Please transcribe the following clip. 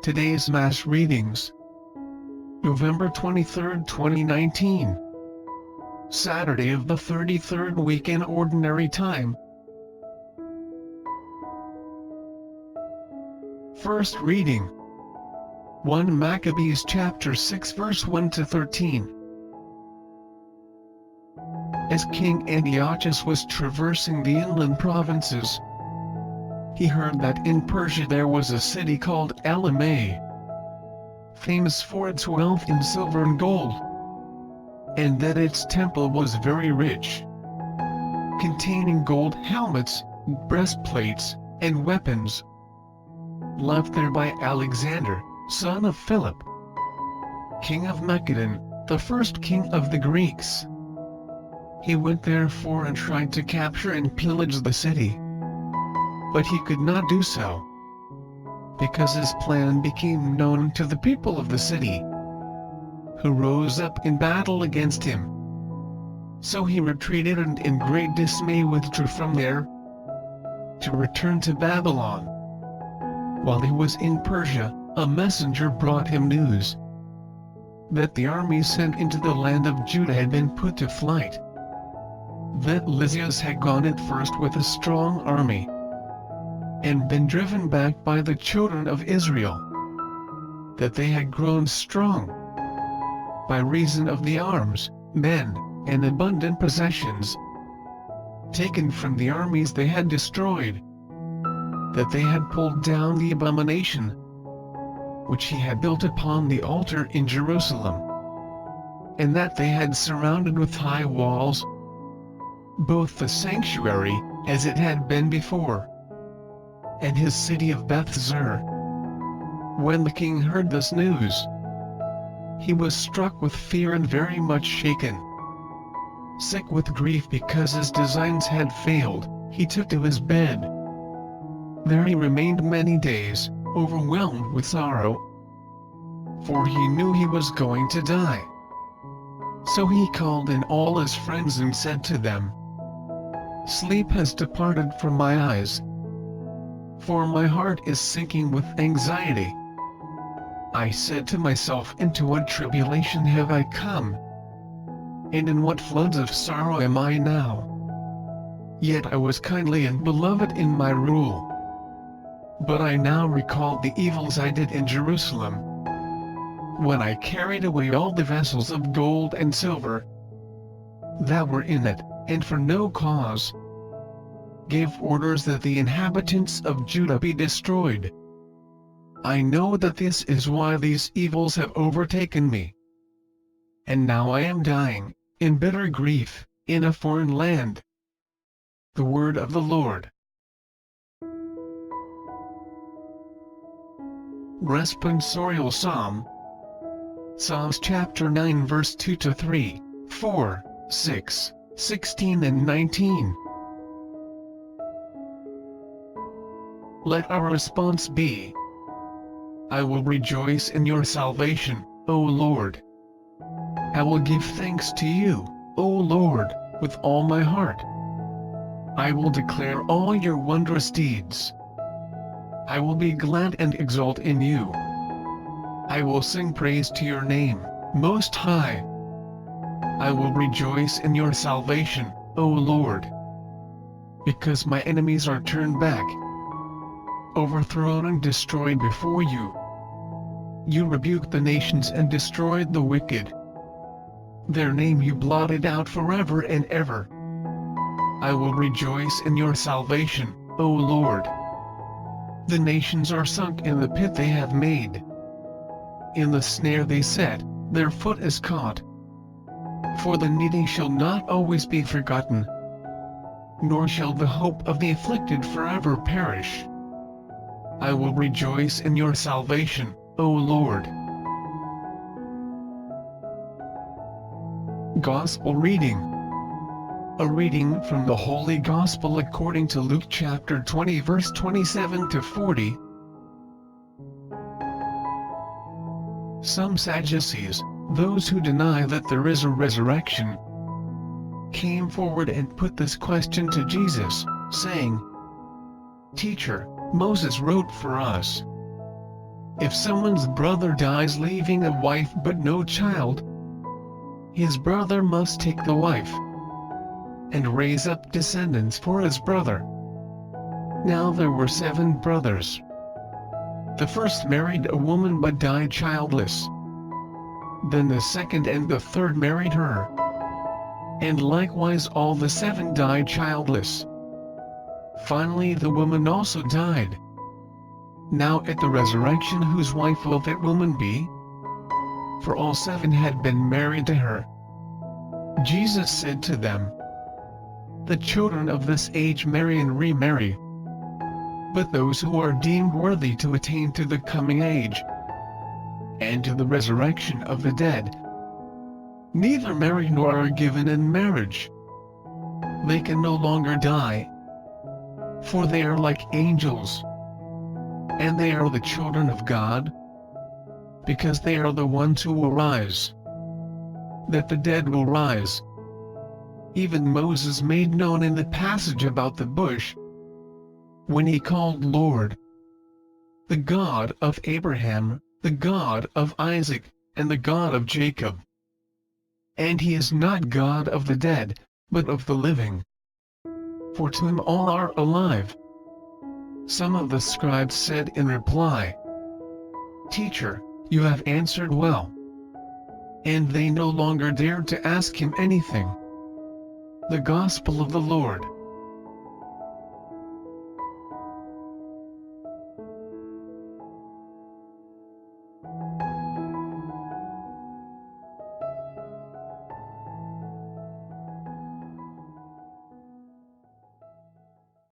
Today's Mass readings. November 23, 2019. Saturday of the 33rd week in Ordinary Time. First reading. 1 Maccabees chapter 6 verse 1 to 13. As King Antiochus was traversing the inland provinces, he heard that in Persia there was a city called Elameh, famous for its wealth in silver and gold, and that its temple was very rich, containing gold helmets, breastplates, and weapons, left there by Alexander, son of Philip, king of Macedon, the first king of the Greeks. He went therefore and tried to capture and pillage the city, but he could not do so, because his plan became known to the people of the city, who rose up in battle against him. So he retreated and in great dismay withdrew from there, to return to Babylon. While he was in Persia, a messenger brought him news that the army sent into the land of Judah had been put to flight, that Lysias had gone at first with a strong army, and been driven back by the children of Israel, that they had grown strong by reason of the arms, men, and abundant possessions taken from the armies they had destroyed, that they had pulled down the abomination which he had built upon the altar in Jerusalem, and that they had surrounded with high walls both the sanctuary, as it had been before, and his city of Bethzur. When the king heard this news, he was struck with fear and very much shaken. Sick with grief because his designs had failed, he took to his bed. There he remained many days, overwhelmed with sorrow, for he knew he was going to die. So he called in all his friends and said to them, "Sleep has departed from my eyes, for my heart is sinking with anxiety. I said to myself, into what tribulation have I come? And in what floods of sorrow am I now? Yet I was kindly and beloved in my rule. But I now recall the evils I did in Jerusalem, when I carried away all the vessels of gold and silver that were in it, and for no cause gave orders that the inhabitants of Judah be destroyed. I know that this is why these evils have overtaken me. And now I am dying, in bitter grief, in a foreign land." The word of the Lord. Responsorial Psalm. Psalms chapter 9 verse 2 to 3, 4, 6, 16 and 19. Let our response be, "I will rejoice in your salvation, O Lord. I will give thanks to you, O Lord, with all my heart. I will declare all your wondrous deeds. I will be glad and exult in you. I will sing praise to your name, Most High. I will rejoice in your salvation, O Lord. Because my enemies are turned back, overthrown and destroyed before you. You rebuked the nations and destroyed the wicked. Their name you blotted out forever and ever. I will rejoice in your salvation, O Lord. The nations are sunk in the pit they have made. In the snare they set, their foot is caught. For the needy shall not always be forgotten, nor shall the hope of the afflicted forever perish. I will rejoice in your salvation, O Lord." Gospel reading. A reading from the Holy Gospel according to Luke chapter 20 verse 27 to 40. Some Sadducees, those who deny that there is a resurrection, came forward and put this question to Jesus, saying, "Teacher, Moses wrote for us If someone's brother dies leaving a wife but no child, his brother must take the wife and raise up descendants for his brother. Now there were 7 brothers. The first married a woman but died childless. Then the second and the third married her. And likewise all the 7 died childless. Finally the woman also died. Now at the resurrection whose wife will that woman be? For all 7 had been married to her. Jesus said to them, the children of this age marry and remarry. But those who are deemed worthy to attain to the coming age, and to the resurrection of the dead, neither marry nor are given in marriage. They can no longer die, for they are like angels, and they are the children of God, because they are the ones who will rise, that the dead will rise. Even Moses made known in the passage about the bush, when he called Lord, the God of Abraham, the God of Isaac, and the God of Jacob. And he is not God of the dead, but of the living. For to him all are alive. Some of the scribes said in reply, Teacher, you have answered well. And they no longer dared to ask him anything. The Gospel of the Lord.